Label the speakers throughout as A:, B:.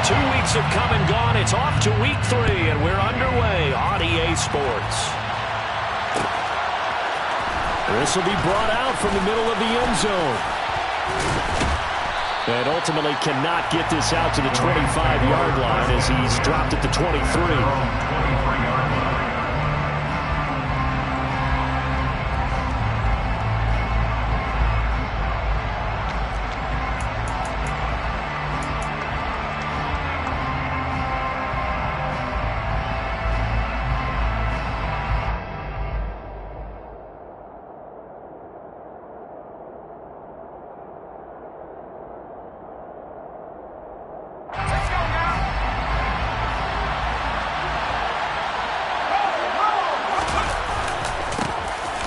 A: 2 weeks have come and gone. It's off to week 3, and we're underway on EA Sports. This will be brought out from the middle of the end zone. And ultimately cannot get this out to the 25-yard line as he's dropped at the 23.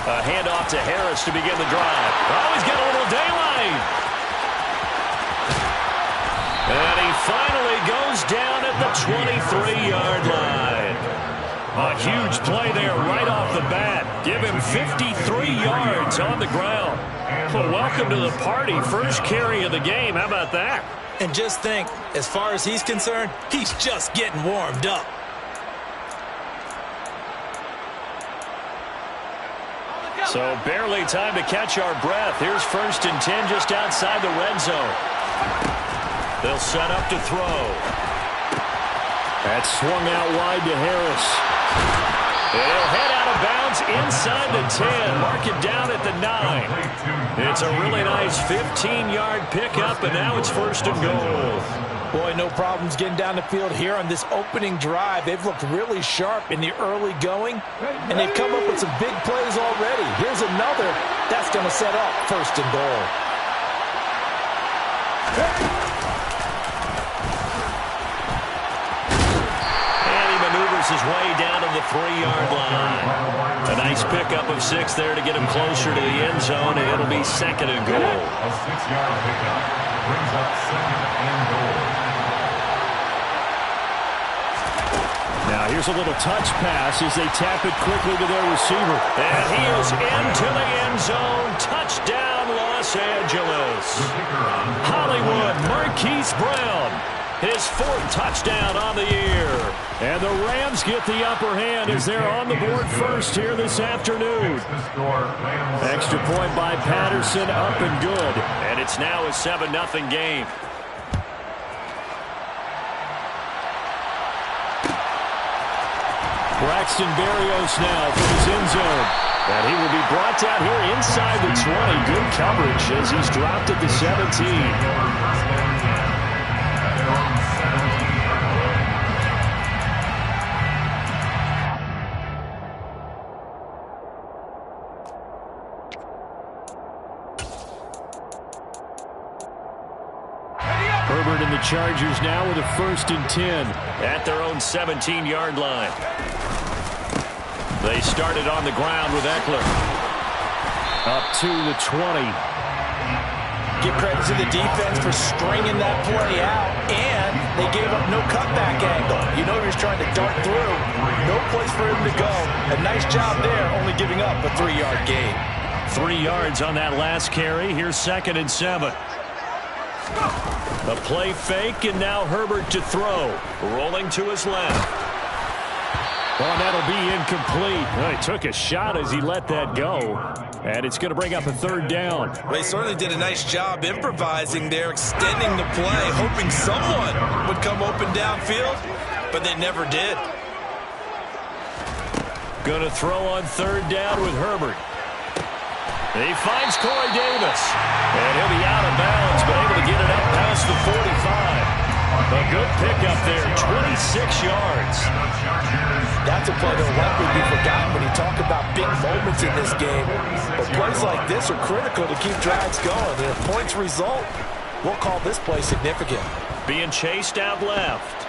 A: A handoff to Harris to begin the drive. Oh, he's got a little daylight. And he finally goes down at the 23-yard line. A huge play there right off the bat. Give him 53 yards on the ground. Well, welcome to the party. First carry of the game. How about that?
B: And just think, as far as he's concerned, he's just getting warmed up.
A: So barely time to catch our breath. Here's 1st and 10 just outside the red zone. They'll set up to throw. That's swung out wide to Harris. He'll head out of bounds inside the 10. Mark it down at the 9. It's a really nice 15-yard pickup, and now it's 1st and goal.
B: Boy, no problems getting down the field here on this opening drive. They've looked really sharp in the early going, and they've come up with some big plays already. Here's another that's going to set up 1st and goal.
A: And he maneuvers his way down to the 3-yard line. A nice pickup of 6 there to get him closer to the end zone, and it'll be 2nd and goal.
C: A 6-yard pickup brings up 2nd and goal.
A: Now here's a little touch pass as they tap it quickly to their receiver. And he is into the end zone. Touchdown, Los Angeles. Hollywood Marquise Brown. His 4th touchdown on the year. And the Rams get the upper hand as they're on the board first here this afternoon. Extra point by Patterson, up and good. And it's now a 7-0 game. Braxton Berrios now from his end zone. And he will be brought down here inside the 20. Good coverage as he's dropped at the 17. Herbert and the Chargers now with a 1st and 10 at their own 17-yard line. They started on the ground with Eckler. Up to the 20.
B: Give credit to the defense for stringing that play out, and they gave up no cutback angle. You know he was trying to dart through. No place for him to go. A nice job there, only giving up a 3-yard gain.
A: 3 yards on that last carry. Here's 2nd and 7. A play fake, and now Herbert to throw. Rolling to his left. Oh, and that'll be incomplete. Well, he took a shot as he let that go. And it's going to bring up a 3rd down.
B: They certainly did a nice job improvising there, extending the play, hoping someone would come open downfield, but they never did.
A: Going to throw on 3rd down with Herbert. He finds Corey Davis. And he'll be out of bounds, but able to get it up past the 45. A good pickup there, 26 yards.
B: That's a play that will likely be forgotten when you talk about big moments in this game. But plays like this are critical to keep drives going. And if points result, we'll call this play significant.
A: Being chased out left.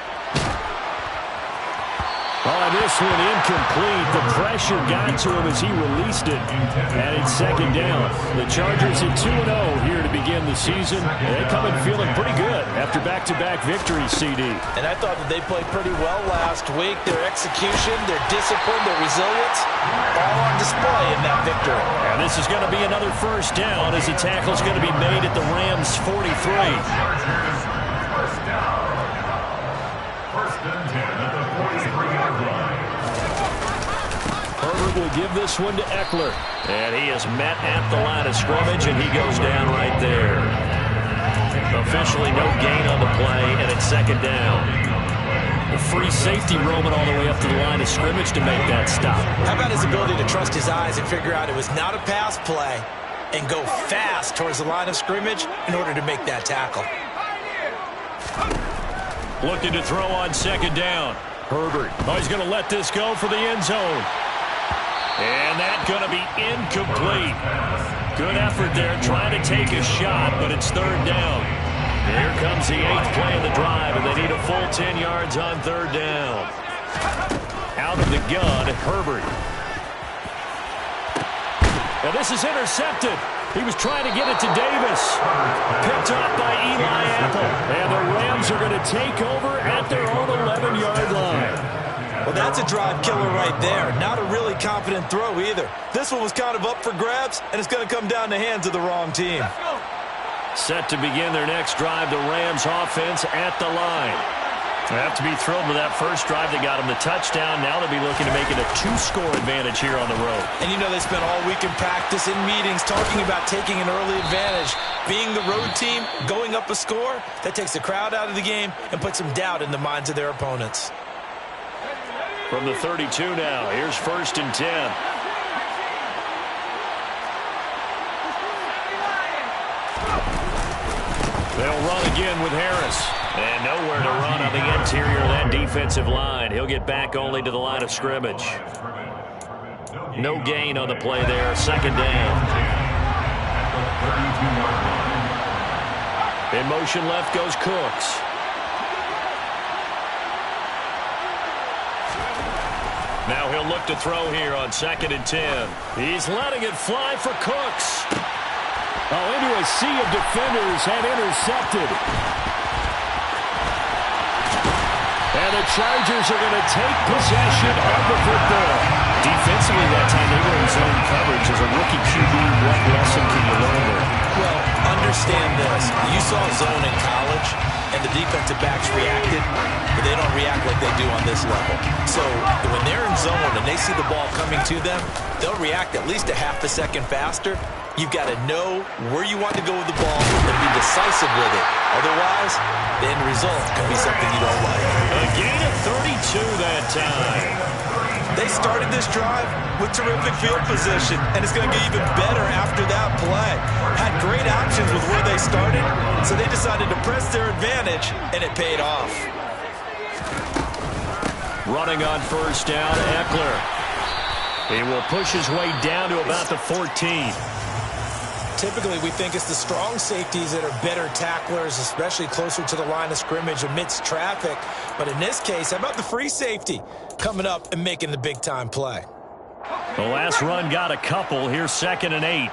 A: Oh, this one incomplete. The pressure got to him as he released it. And it's 2nd down. The Chargers at 2-0 here to begin the season. They come in feeling pretty good after back-to-back victories, CD.
B: And I thought that they played pretty well last week. Their execution, their discipline, their resilience, all on display in that victory.
A: And this is going to be another 1st down as the tackle's going to be made at the Rams' 43. Herbert will give this one to Eckler. And he is met at the line of scrimmage, and he goes down right there. Officially no gain on the play, and it's second down. The free safety roaming all the way up to the line of scrimmage to make that stop.
B: How about his ability to trust his eyes and figure out it was not a pass play and go fast towards the line of scrimmage in order to make that tackle.
A: Looking to throw on second down. Herbert. Oh, he's going to let this go for the end zone. And that's going to be incomplete. Good effort there trying to take a shot, but it's third down. Here comes the 8th play of the drive, and they need a full 10 yards on third down. Out of the gun, Herbert. And this is intercepted. He was trying to get it to Davis. Picked up by Eli Apple. And the Rams are going to take over at their own 11-yard line.
B: Well, that's a drive killer right there. Not a really confident throw either. This one was kind of up for grabs, and it's going to come down the hands of the wrong team.
A: Set to begin their next drive, the Rams offense at the line. They have to be thrilled with that first drive. They got them the touchdown. Now they'll be looking to make it a 2-score advantage here on the road.
B: And you know they spent all week in practice, in meetings, talking about taking an early advantage. Being the road team, going up a score, that takes the crowd out of the game and puts some doubt in the minds of their opponents.
A: From the 32 now, here's 1st and 10. They'll run again with Harris. And nowhere to run on the interior of that defensive line. He'll get back only to the line of scrimmage. No gain on the play there. Second down. In motion left goes Cooks. Now he'll look to throw here on 2nd and 10. He's letting it fly for Cooks. Oh, into a sea of defenders and intercepted. And the Chargers are going to take possession of the football. Defensively that time, they were in zone coverage. As a rookie QB, what lesson can you learn there?
B: Well, understand this. You saw zone in college, and the defensive backs reacted, but they don't react like they do on this level. So when they're in zone and they see the ball coming to them, they'll react at least a half a second faster. You've got to know where you want to go with the ball and be decisive with it. Otherwise, the end result could be something you don't like.
A: A gain of 32 that time.
B: They started this drive with terrific field position, and it's going to get even better after that play. Had great options with where they started, so they decided to press their advantage, and it paid off.
A: Running on first down, Eckler. He will push his way down to about the 14.
B: Typically, we think it's the strong safeties that are better tacklers, especially closer to the line of scrimmage amidst traffic. But in this case, how about the free safety coming up and making the big-time play?
A: The last run got a couple. Here's 2nd and 8.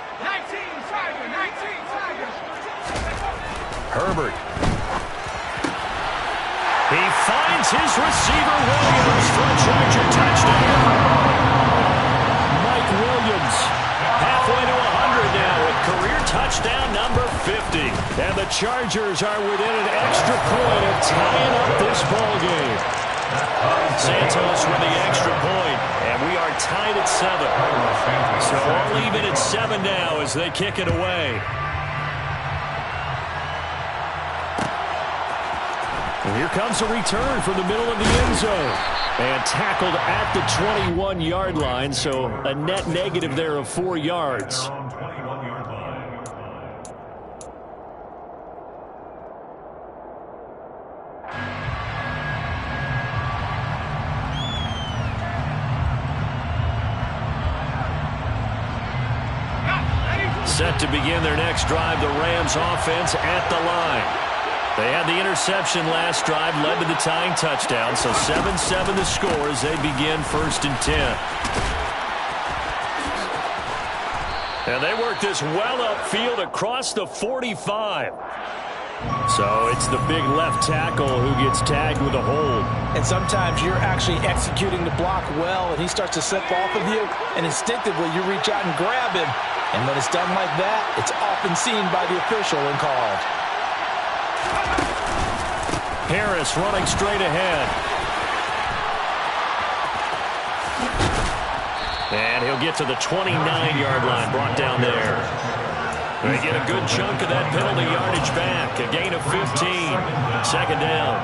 A: Herbert. He finds his receiver, Williams, for a Charger touchdown. Mike Williams, halfway to 100 now with career touchdown number 50. And the Chargers are within an extra point of tying up this ball game. Santos with the extra point, and we are tied at 7. So all even at 7 now as they kick it away. And here comes a return from the middle of the end zone. And tackled at the 21-yard line, so a net negative there of 4 yards. Set to begin their next drive, the Rams offense at the line. They had the interception last drive, led to the tying touchdown, so 7-7 the score as they begin 1st and 10. And they work this well upfield across the 45. So it's the big left tackle who gets tagged with a hold.
B: And sometimes you're actually executing the block well, and he starts to slip off of you, and instinctively you reach out and grab him. And when it's done like that, it's often seen by the official and called.
A: Harris running straight ahead. And he'll get to the 29-yard line, brought down there. They get a good chunk of that penalty yardage back. A gain of 15. Second down.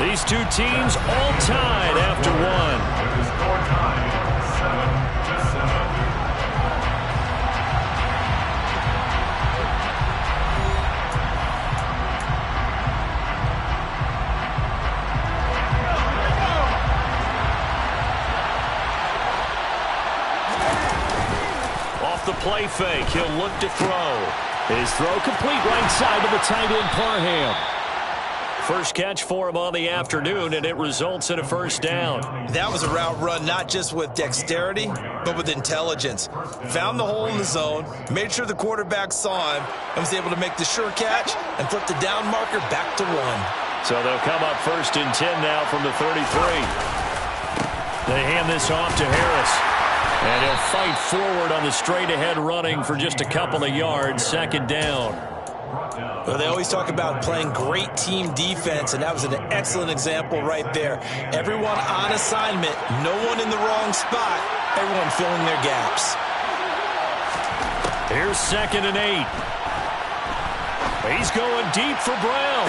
A: These two teams all tied after one.
C: With the score tied 7-7.
A: The play fake. He'll look to throw. His throw complete right side to the tight end, Parham. First catch for him on the afternoon, and it results in a first down.
B: That was a route run not just with dexterity, but with intelligence. Found the hole in the zone, made sure the quarterback saw him, and was able to make the sure catch and flip the down marker back to 1.
A: So they'll come up 1st and 10 now from the 33. They hand this off to Harris. And he'll fight forward on the straight-ahead running for just a couple of yards. Second down.
B: Well, they always talk about playing great team defense, and that was an excellent example right there. Everyone on assignment, no one in the wrong spot, everyone filling their gaps.
A: Here's 2nd and 8. He's going deep for Brown.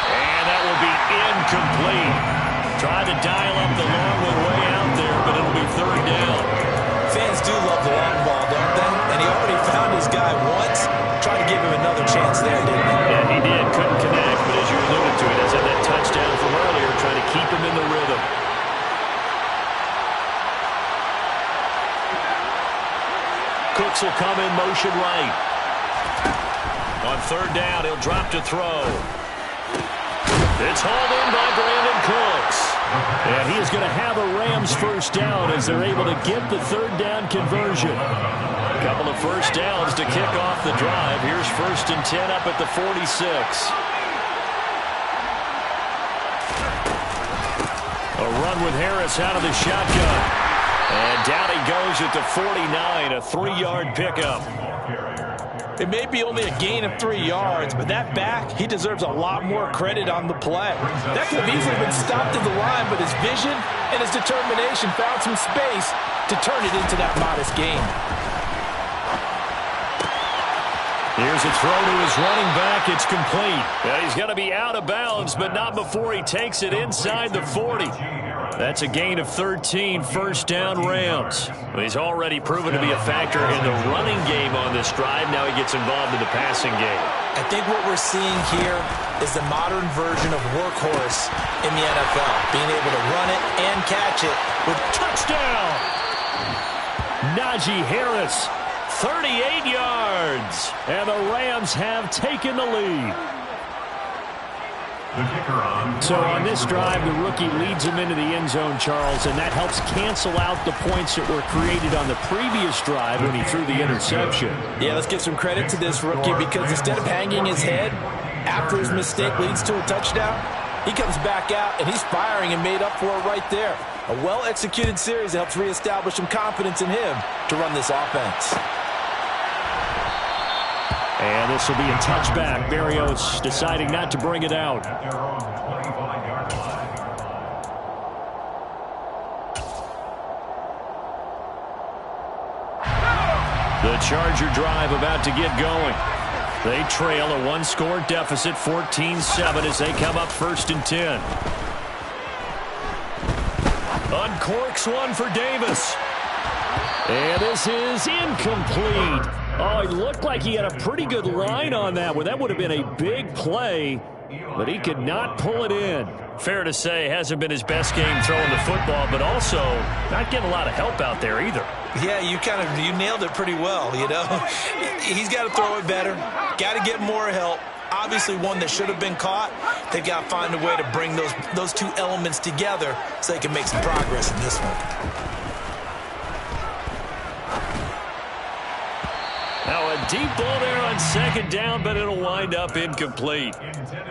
A: And that will be incomplete. Tried to dial up the long one way out there, but it'll be 3rd down.
B: Fans do love the long ball, don't they? And he already found his guy once. Tried to give him another chance there, didn't he?
A: Yeah, he did. Couldn't connect, but as you alluded to, it has had that touchdown from earlier, trying to keep him in the rhythm. Cooks will come in motion right. On 3rd down, he'll drop to throw. It's hauled in by Brandon Cooks. And he is going to have a Rams first down as they're able to get the 3rd down conversion. A couple of first downs to kick off the drive. Here's 1st and 10 up at the 46. A run with Harris out of the shotgun. And down he goes at the 49, a 3-yard pickup.
B: It may be only a gain of 3 yards, but that back, he deserves a lot more credit on the play. That could have easily been stopped at the line, but his vision and his determination found some space to turn it into that modest gain.
A: Here's a throw to his running back. It's complete. Yeah, he's going to be out of bounds, but not before he takes it inside the 40. That's a gain of 13, first down Rams. He's already proven to be a factor in the running game on this drive. Now he gets involved in the passing game.
B: I think what we're seeing here is the modern version of workhorse in the NFL. Being able to run it and catch it with
A: touchdown. Najee Harris, 38 yards. And the Rams have taken the lead. So on this drive, the rookie leads him into the end zone, Charles, and that helps cancel out the points that were created on the previous drive when he threw the interception.
B: Yeah, let's give some credit to this rookie because instead of hanging his head after his mistake leads to a touchdown, he comes back out and he's firing and made up for it right there. A well-executed series that helps reestablish some confidence in him to run this offense.
A: And this will be a touchback. Berrios deciding not to bring it out. The Charger drive about to get going. They trail a one-score deficit, 14-7, as they come up 1st and 10. Uncorks one for Davis. And this is incomplete. Oh, it looked like he had a pretty good line on that one. That would have been a big play, but he could not pull it in. Fair to say, hasn't been his best game throwing the football, but also not getting a lot of help out there either.
B: Yeah, you nailed it pretty well, you know. He's got to throw it better, got to get more help. Obviously one that should have been caught. They've got to find a way to bring those two elements together so they can make some progress in this one.
A: Now a deep ball there on 2nd down, but it'll wind up incomplete.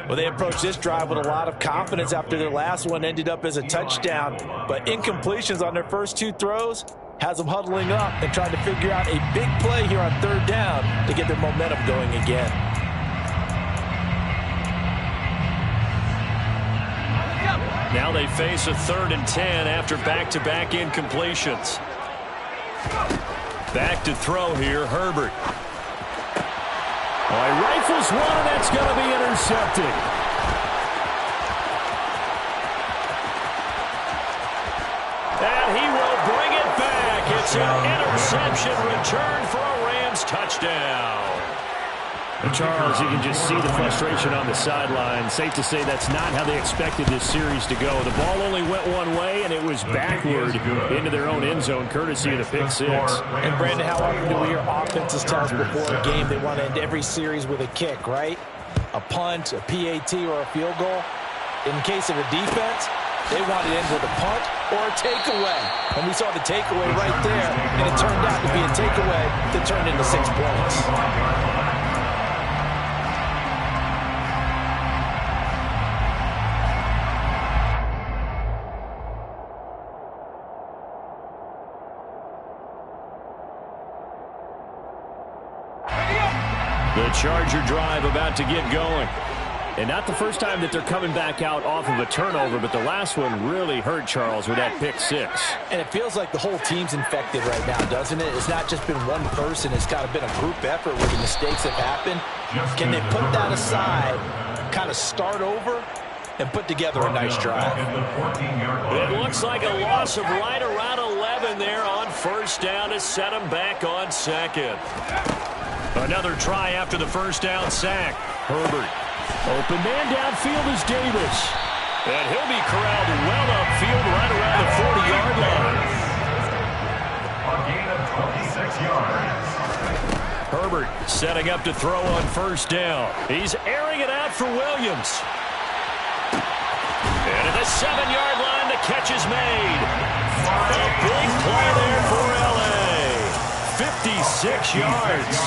B: Well, they approached this drive with a lot of confidence after their last one ended up as a touchdown. But incompletions on their first 2 throws has them huddling up and trying to figure out a big play here on 3rd down to get their momentum going again.
A: Now they face a 3rd and 10 after back-to-back incompletions. Back to throw here, Herbert. Oh, he rifles one, and that's going to be intercepted. And he will bring it back. It's an interception return for a Rams touchdown.
D: And Charles, you can just see the frustration on the sideline. Safe to say that's not how they expected this series to go. The ball only went one way, and it was backward into their own end zone, courtesy of the pick six.
B: And, Brandon, how often do we hear offenses tell us before a game they want to end every series with a kick, right? A punt, a PAT, or a field goal. In case of a defense, they want to end with a punt or a takeaway. And we saw the takeaway right there, and it turned out to be a takeaway that turned into 6 points.
A: The Charger drive about to get going. And not the first time that they're coming back out off of a turnover, but the last one really hurt Charles with that pick six.
B: And it feels like the whole team's infected right now, doesn't it? It's not just been one person. It's kind of been a group effort where the mistakes have happened. Can they put that aside, kind of start over, and put together a nice drive?
A: It looks like a loss of right around 11 there on first down to set them back on second. Another try after the first down sack. Herbert. Open man downfield is Davis. And he'll be corralled well upfield right around the 40-yard line.
C: A gain of 26 yards.
A: Herbert setting up to throw on first down. He's airing it out for Williams. And at the 7-yard line, the catch is made. A big play there for L.A. 56 yards.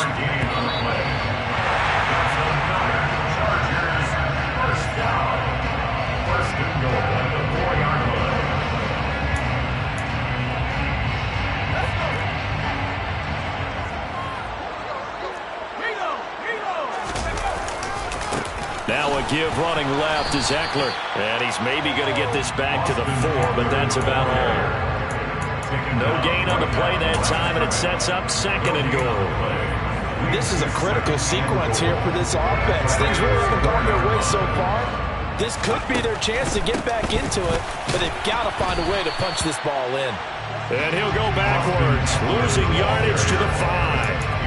A: Now a give running left is Eckler. And he's maybe going to get this back to the 4, but that's about all. No gain on the play that time, and it sets up 2nd and goal.
B: This is a critical sequence here for this offense. Things really haven't gone their way so far. This could be their chance to get back into it, but they've got to find a way to punch this ball in.
A: And he'll go backwards, losing yardage to the 5.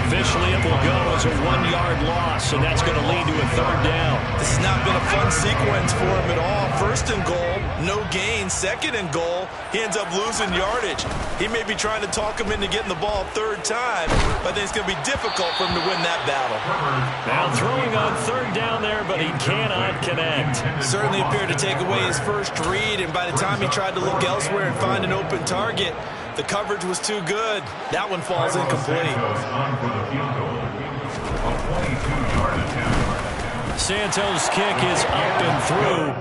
A: Officially, it will go as a 1-yard loss, and that's going to lead to a 3rd down.
B: This has not been a fun sequence for him at all. 1st and goal, no gain. 2nd and goal, he ends up losing yardage. He may be trying to talk him into getting the ball 3rd time, but I think it's going to be difficult for him to win that battle.
A: Now throwing on 3rd down there, but he cannot connect.
B: Certainly appeared to take away his first read, and by the time he tried to look elsewhere and find an open target, the coverage was too good. That one falls incomplete.
A: Santos' kick is up and through.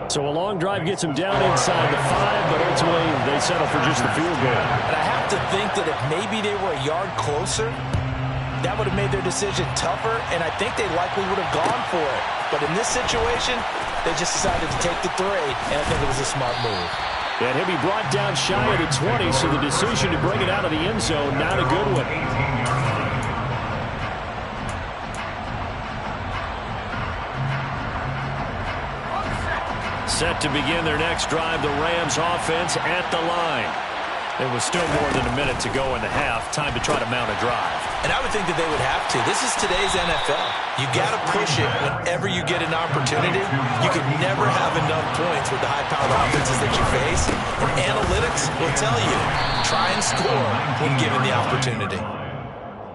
A: So a long drive gets him down inside the 5, but ultimately they settle for just the field goal.
B: And I have to think that if maybe they were a yard closer, that would have made their decision tougher, and I think they likely would have gone for it. But in this situation, they just decided to take the 3, and I think it was a smart move.
A: And he'll be brought down shy of the 20, so the decision to bring it out of the end zone, not a good one. Set to begin their next drive, the Rams offense at the line. There was still more than a minute to go in the half. Time to try to mount a drive.
B: And I would think that they would have to. This is today's NFL. You got to push it whenever you get an opportunity. You can never have enough points with the high-powered offenses that you face. And analytics will tell you, try and score when given the opportunity.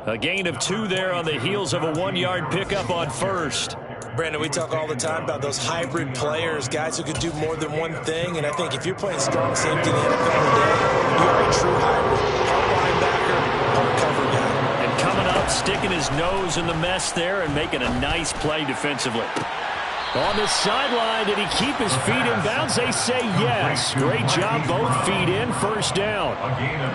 A: A gain of 2 there on the heels of a 1-yard pickup on first.
B: Brandon, we talk all the time about those hybrid players, guys who can do more than one thing. And I think if you're playing strong safety in the NFL today, you're a true hybrid. Part linebacker, part cover guy.
A: And coming up, sticking his nose in the mess there and making a nice play defensively. On the sideline, did he keep his feet in bounds? They say yes. Great job, both feet in, first down.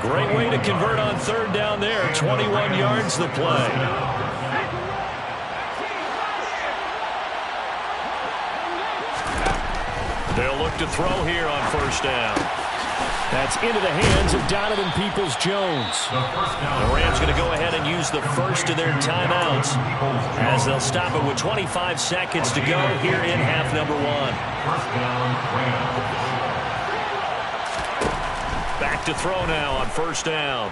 A: Great way to convert on 3rd down there. 21 yards the play. They'll look to throw here on first down.
D: That's into the hands of Donovan Peoples-Jones.
A: The Rams going to go ahead and use the first of their timeouts as they'll stop it with 25 seconds to go here in half number one.
C: First down, Rams.
A: Back to throw now on first down.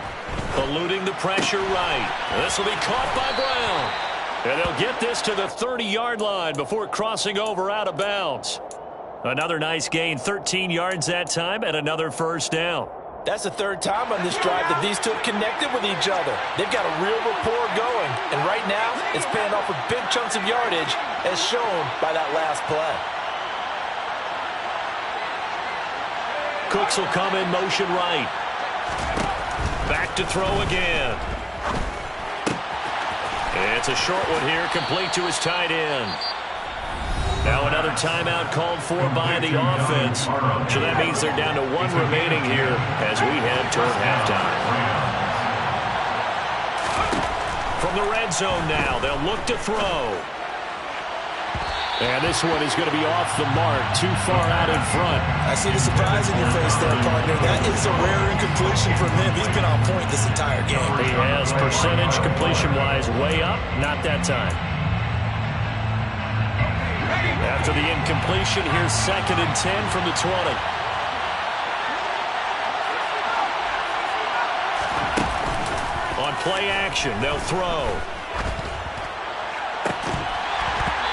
A: Eluding the pressure right. This will be caught by Brown. And they'll get this to the 30-yard line before crossing over out of bounds. Another nice gain, 13 yards that time, and another first down.
B: That's the third time on this drive that these two have connected with each other. They've got a real rapport going, and right now it's paying off with big chunks of yardage, as shown by that last play.
A: Cooks will come in motion right. Back to throw again. It's a short one here, complete to his tight end. Now another timeout called for by the offense. So that means they're down to one remaining here as we head toward halftime. From the red zone now, they'll look to throw.
D: And this one is going to be off the mark, too far out in front.
B: I see the surprise in your face there, partner. That is a rare incompletion from him. He's been on point this entire game.
A: He has percentage completion-wise way up, not that time. After the incompletion, here's 2nd and 10 from the 20. On play action, they'll throw.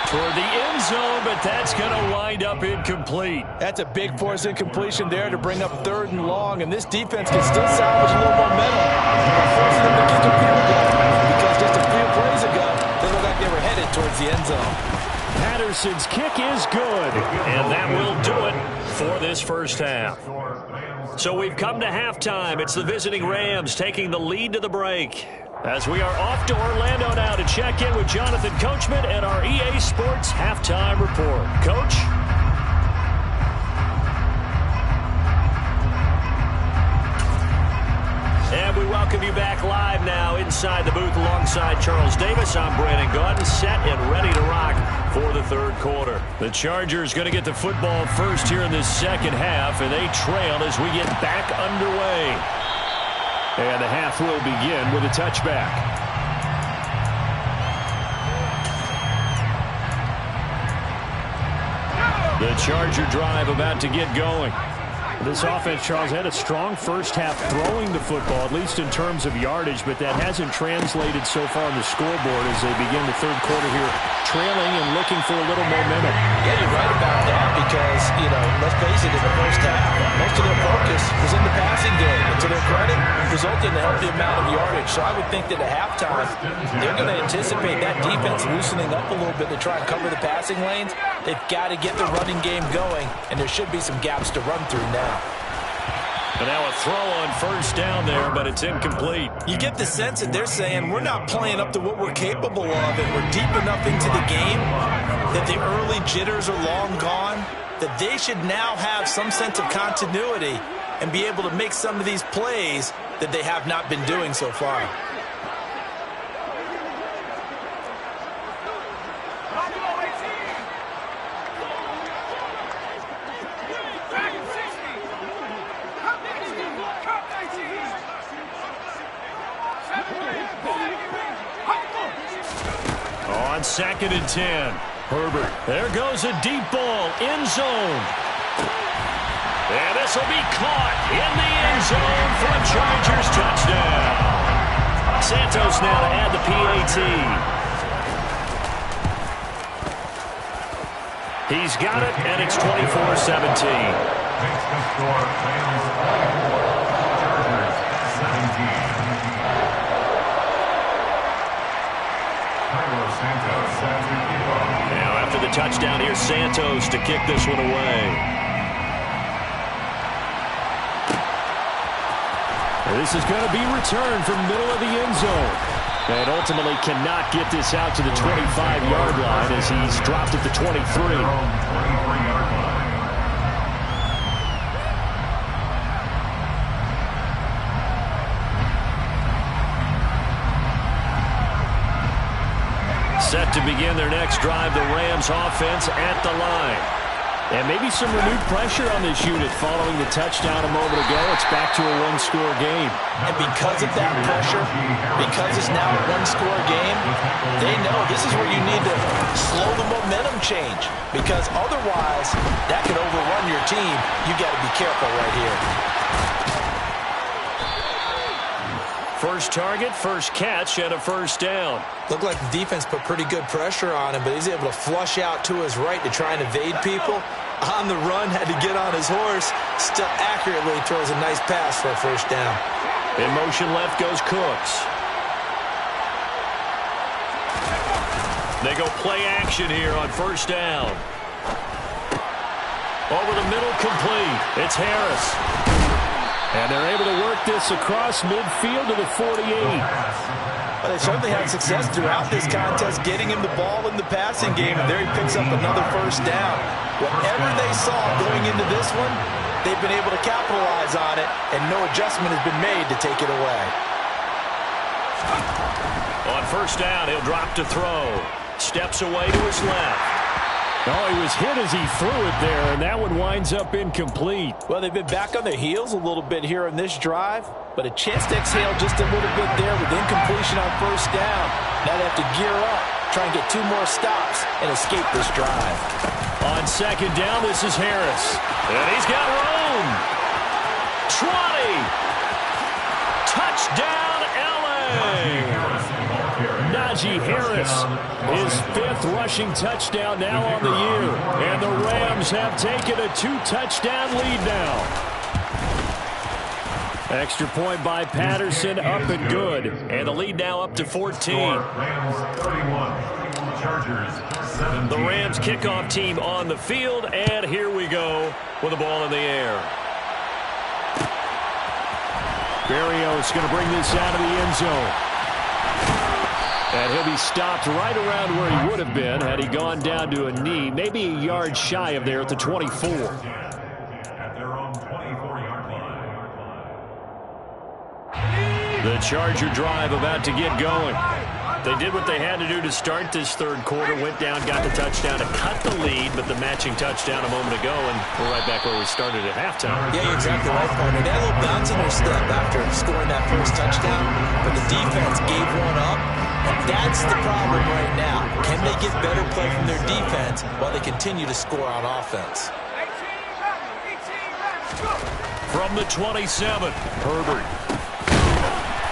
A: Toward the end zone, but that's going to wind up incomplete.
B: That's a big force incompletion there to bring up 3rd and long, and this defense can still salvage a little momentum by forcing them to kick a field goal, because just a few plays ago, they looked like they were headed towards the end zone.
D: Patterson's kick is good.
A: And that will do it for this first half. So we've come to halftime. It's the visiting Rams taking the lead to the break. As we are off to Orlando now to check in with Jonathan Coachman and our EA Sports Halftime Report. Coach? And we welcome you back live now inside the booth alongside Charles Davis. I'm Brandon Gaudin, set and ready to rock for the third quarter. The Chargers going to get the football first here in this second half, and they trail as we get back underway.
D: And the half will begin with a touchback. The Charger drive about to get going. This offense, Charles, had a strong first half throwing the football, at least in terms of yardage, but that hasn't translated so far on the scoreboard as they begin the third quarter here, trailing and looking for a little momentum.
B: Yeah, you're right about that because, let's face it, in the first half, most of their focus was in the passing game. And to their credit, resulted in a healthy amount of yardage. So I would think that at halftime, they're going to anticipate that defense loosening up a little bit to try and cover the passing lanes. They've got to get the running game going, and there should be some gaps to run through now.
A: And now a throw on first down there, but it's incomplete.
B: You get the sense that they're saying we're not playing up to what we're capable of, and we're deep enough into the game that the early jitters are long gone, that they should now have some sense of continuity and be able to make some of these plays that they have not been doing so far.
A: On 2nd and 10, Herbert. There goes a deep ball, end zone. And this will be caught in the end zone for a Chargers touchdown. Santos now to add the PAT. He's got it, and it's 24-17.
C: Makes the score, Rams 17.
A: Now after the touchdown, here's Santos to kick this one away.
D: This is going to be returned from middle of the end zone. And ultimately cannot get this out to the 25-yard line as he's dropped at the 23. Set to begin their next drive, the Rams offense at the line. And maybe some renewed pressure on this unit following the touchdown a moment ago. It's back to a one-score game.
B: And because of that pressure, because it's now a one-score game, they know this is where you need to slow the momentum change. Because otherwise, that could overrun your team. You got to be careful right here.
D: First target, first catch, and a first down.
B: Looked like the defense put pretty good pressure on him, but he's able to flush out to his right to try and evade people. On the run, had to get on his horse. Still accurately throws a nice pass for a first down.
D: In motion left goes Cooks. They go play action here on first down. Over the middle, complete. It's Harris. And they're able to work this across midfield to the 48.
B: Well, they certainly had success throughout this contest, getting him the ball in the passing game, and there he picks up another first down. Whatever they saw going into this one, they've been able to capitalize on it, and no adjustment has been made to take it away.
D: On first down, he'll drop to throw. Steps away to his left. Oh, he was hit as he threw it there, and that one winds up incomplete.
B: Well, they've been back on their heels a little bit here in this drive, but a chance to exhale just a little bit there with incompletion on first down. Now they have to gear up, try and get 2 more stops, and escape this drive.
D: On second down, this is Harris. And he's got room. 20. Touchdown, L.A. Najee Harris, his 5th rushing touchdown now on the year. And the Rams have taken a 2-touchdown lead now. Extra point by Patterson, up and good. And the lead now up to 14.
C: Rams 31, Chargers 17.
D: The Rams kickoff team on the field, and here we go with the ball in the air. Berrios going to bring this out of the end zone. And he'll be stopped right around where he would have been had he gone down to a knee, maybe a yard shy of there at the 24.
C: At their own 24-yard line.
D: The Charger drive about to get going. They did what they had to do to start this third quarter, went down, got the touchdown to cut the lead, but the matching touchdown a moment ago, and we're right back where we started at halftime.
B: Yeah, you're exactly right, partner. They had a little bounce in their step after scoring that first touchdown, but the defense gave one up, and that's the problem right now. Can they get better play from their defense while they continue to score on offense?
D: From the 27, Herbert.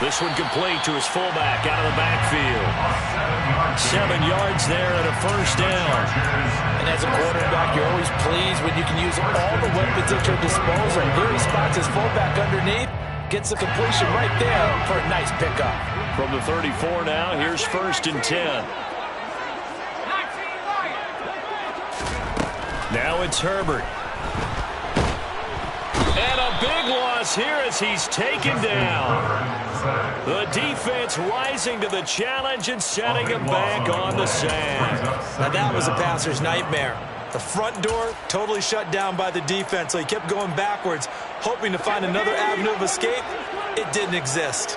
D: This one complete to his fullback out of the backfield. 7 yards there and a first down.
B: And as a quarterback, you're always pleased when you can use all the weapons at your disposal. Here he spots his fullback underneath, gets the completion right there for a nice pickup.
D: From the 34 now, here's 1st and 10. Now it's Herbert. And a big loss here as he's taken down. The defense rising to the challenge and setting him back on the sack.
B: Now that was a passer's nightmare. The front door totally shut down by the defense, so he kept going backwards, hoping to find another avenue of escape. It didn't exist.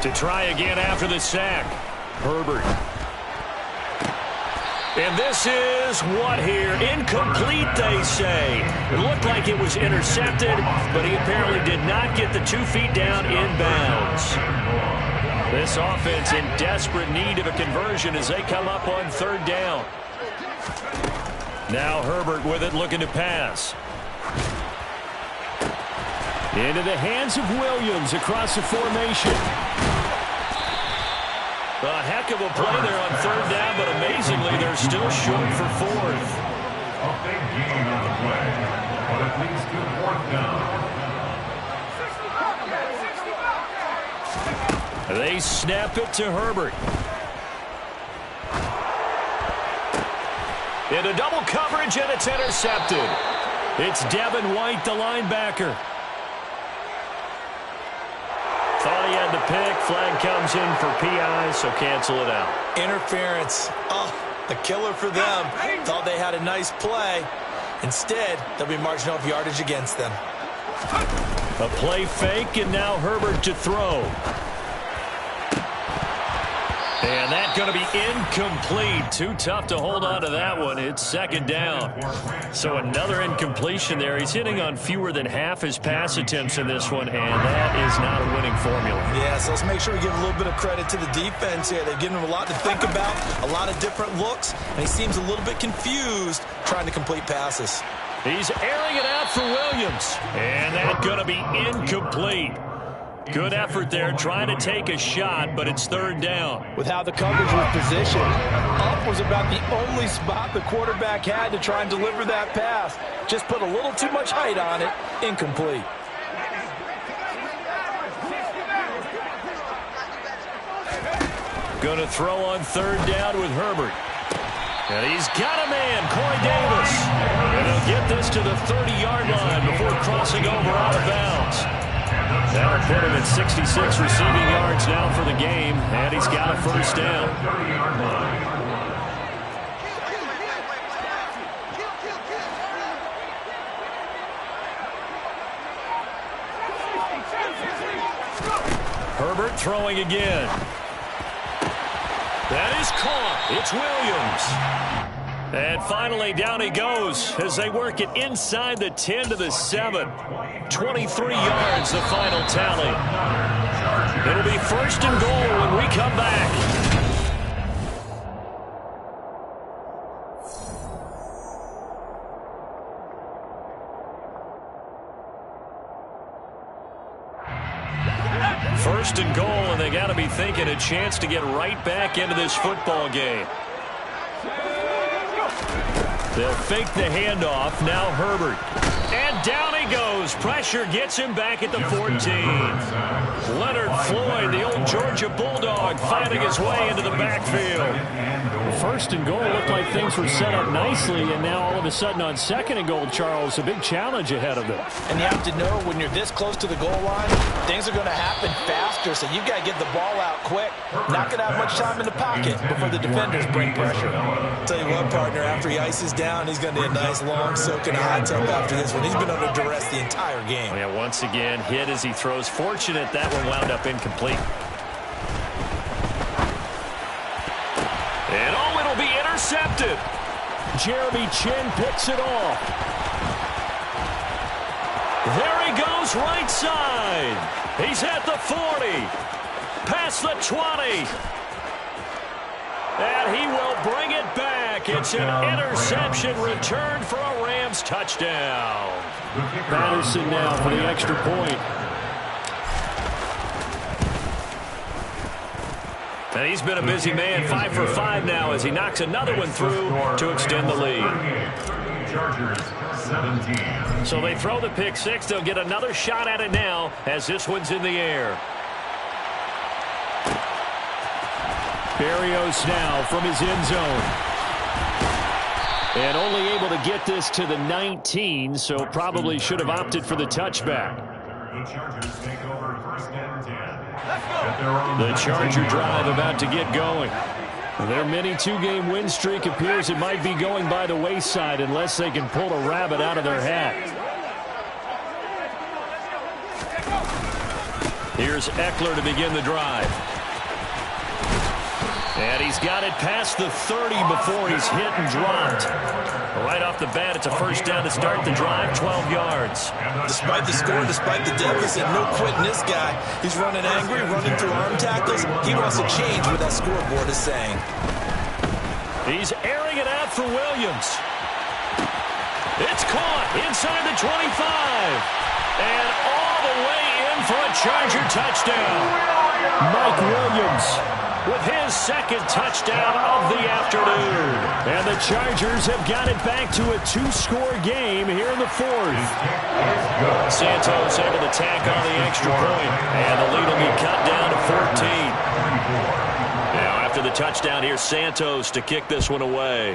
D: To try again after the sack, Herbert. And this is what here? Incomplete, they say. It looked like it was intercepted, but he apparently did not get the 2 feet down inbounds. This offense in desperate need of a conversion as they come up on 3rd down. Now Herbert with it, looking to pass. Into the hands of Williams across the formation. A heck of a play there on 3rd down, but amazingly, they're still short for 4th.
C: A big gain on the play, but it leads to 4th down.
D: They snap it to Herbert. Into double coverage, and it's intercepted. It's Devin White, the linebacker. Thought he had the pick. Flag comes in for PI, so cancel it out.
B: Interference. Oh, the killer for them. Thought they had a nice play. Instead, they'll be marching off yardage against them.
D: A play fake, and now Herbert to throw.
A: And that's going to be incomplete. Too tough to hold on to that one. It's second down. So another incompletion there. He's hitting on fewer than half his pass attempts in this one, and that is not a winning formula.
B: Yeah, so let's make sure we give a little bit of credit to the defense here. They're giving him a lot to think about, a lot of different looks, and he seems a little bit confused trying to complete passes.
A: He's airing it out for Williams, and that's going to be incomplete. Good effort there, trying to take a shot, but it's third down.
B: With how the coverage was positioned, up was about the only spot the quarterback had to try and deliver that pass. Just put a little too much height on it, incomplete.
A: Going to throw on third down with Herbert. And he's got a man, Corey Davis. And he'll get this to the 30-yard line before crossing over out of bounds. That'll put him at 66 receiving yards now for the game, and he's got a first down. Herbert throwing again. That is caught. It's Williams. And finally, down he goes as they work it inside the 10 to the 7. 23 yards, the final tally. It'll be first and goal when we come back. First and goal, and they got to be thinking a chance to get right back into this football game. They'll fake the handoff. Now Herbert. And down he goes. Pressure gets him back at the 14. Leonard Floyd, the old Georgia Bulldog, finding his way into the backfield.
D: First and goal looked like things were set up nicely, and now all of a sudden on second and goal, Charles, a big challenge ahead of them.
B: And you have to know when you're this close to the goal line, things are going to happen faster, so you've got to get the ball out quick. Not going to have much time in the pocket before the defenders bring pressure. Tell you what, partner, after he ices down, he's going to need a nice long soak in a hot tub after this one. He's been under duress the entire game.
A: Yeah, once again, hit as he throws. Fortunate that one wound up incomplete. And oh, it'll be intercepted.
D: Jeremy Chin picks it off.
A: There he goes right side. He's at the 40. Past the 20. And he will bring it back. It's an interception returned for a Rams touchdown.
D: Patterson now for the extra point.
A: And he's been a busy man, 5 for 5 now as he knocks another one through to extend the lead. So they throw the pick six. They'll get another shot at it now as this one's in the air.
D: Berrios now from his end zone. And only able to get this to the 19, so probably should have opted for the touchback.
C: The Chargers take over first and 10.
A: The Charger drive about to get going.
D: Their mini two-game win streak appears it might be going by the wayside unless they can pull a rabbit out of their hat.
A: Here's Eckler to begin the drive. And he's got it past the 30 before he's hit and dropped. Right off the bat, it's a first down to start the drive, 12 yards.
B: Despite the score, despite the deficit, no quitting this guy. He's running angry, running through arm tackles. He wants to change what that scoreboard is saying.
A: He's airing it out for Williams. It's caught inside the 25. And all the way in for a Charger touchdown.
D: Mike Williams
A: with his second touchdown of the afternoon.
D: And the Chargers have got it back to a two-score game here in the fourth.
A: Santos able to tack on the extra point, and the lead will be cut down to 14. Now after the touchdown, here's Santos to kick this one away.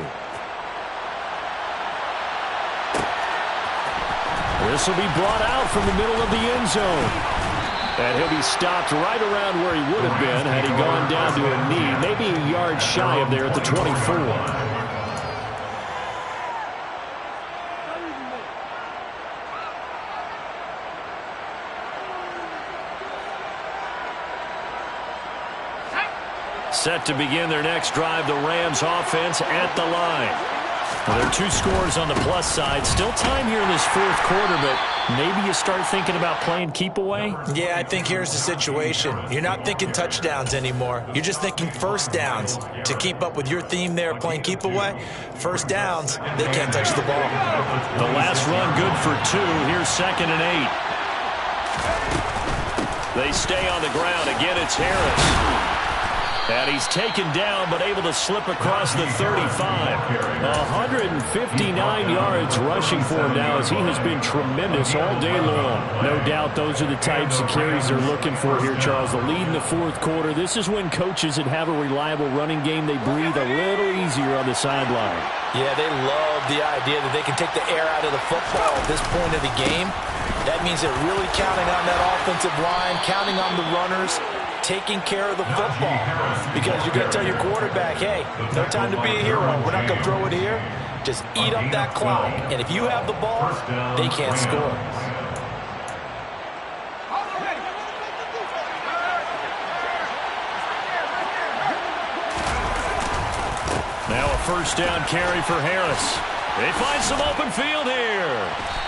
D: This will be brought out from the middle of the end zone. And he'll be stopped right around where he would have been had he gone down to a knee, maybe a yard shy of there at the 24.
A: Set to begin their next drive, the Rams offense at the line.
B: Well, there are 2 scores on the plus side. Still time here in this 4th quarter, but maybe you start thinking about playing keep away?
E: Yeah, I think here's the situation. You're not thinking touchdowns anymore. You're just thinking first downs. To keep up with your theme there, playing keep away, first downs, they can't touch the ball.
A: The last run good for 2. Here's 2nd and 8. They stay on the ground. Again, it's Harris. And he's taken down, but able to slip across the 35. 159 yards rushing for him now, as he has been tremendous all day long.
D: No doubt those are the types of carries they're looking for here, Charles. The lead in the 4th quarter. This is when coaches that have a reliable running game, they breathe a little easier on the sideline.
E: Yeah, they love the idea that they can take the air out of the football at this point of the game. That means they're really counting on that offensive line, counting on the runners, taking care of the football, because you're going to tell your quarterback, hey, no time to be a hero. We're not going to throw it here. Just eat up that clock. And if you have the ball, they can't score.
A: Now a first down carry for Harris. They find some open field here.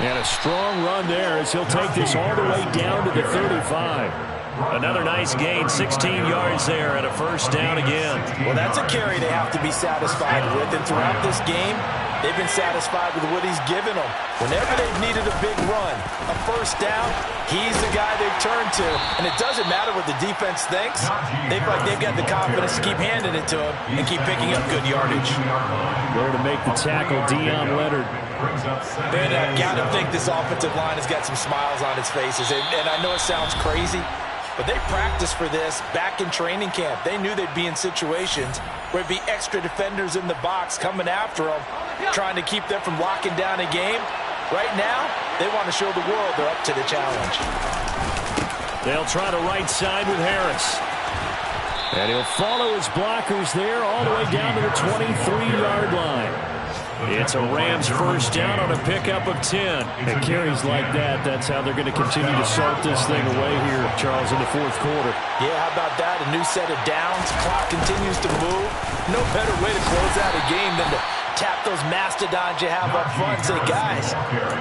D: And a strong run there as he'll take this all the way down to the 35.
A: Another nice gain, 16 yards there, and a first down again.
E: Well, that's a carry they have to be satisfied with. And throughout this game, they've been satisfied with what he's given them. Whenever they've needed a big run, a first down, he's the guy they've turned to. And it doesn't matter what the defense thinks. They feel like they've got the confidence to keep handing it to him and keep picking up good yardage.
D: There to make the tackle, Deion Leonard.
E: Man, I've got to think this offensive line has got some smiles on its faces. And I know it sounds crazy, but they practiced for this back in training camp. They knew they'd be in situations where there'd be extra defenders in the box coming after them, trying to keep them from locking down a game. Right now, they want to show the world they're up to the challenge.
A: They'll try the right side with Harris.
D: And he'll follow his blockers there all the way down to the 23-yard line.
A: It's a Rams first down on a pickup of 10.
D: And carries like that, that's how they're going to continue to salt this thing away here, Charles, in the 4th quarter.
E: Yeah, how about that? A new set of downs. Clock continues to move. No better way to close out a game than to tap those mastodons you have up front and say, guys,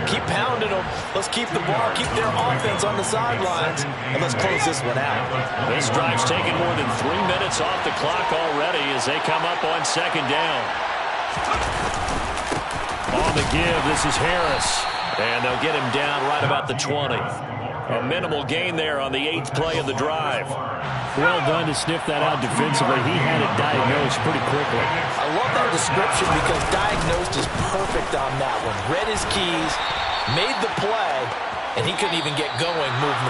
E: keep pounding them. Let's keep the ball, keep their offense on the sidelines, and let's close this one out.
A: This drive's taken more than 3 minutes off the clock already as they come up on second down. On the give, this is Harris. And they'll get him down right about the 20. A minimal gain there on the 8th play of the drive.
D: Well done to sniff that out defensively. He had it diagnosed pretty quickly.
E: I love that description because diagnosed is perfect on that one. Read his keys, made the play, and he couldn't even get going moving the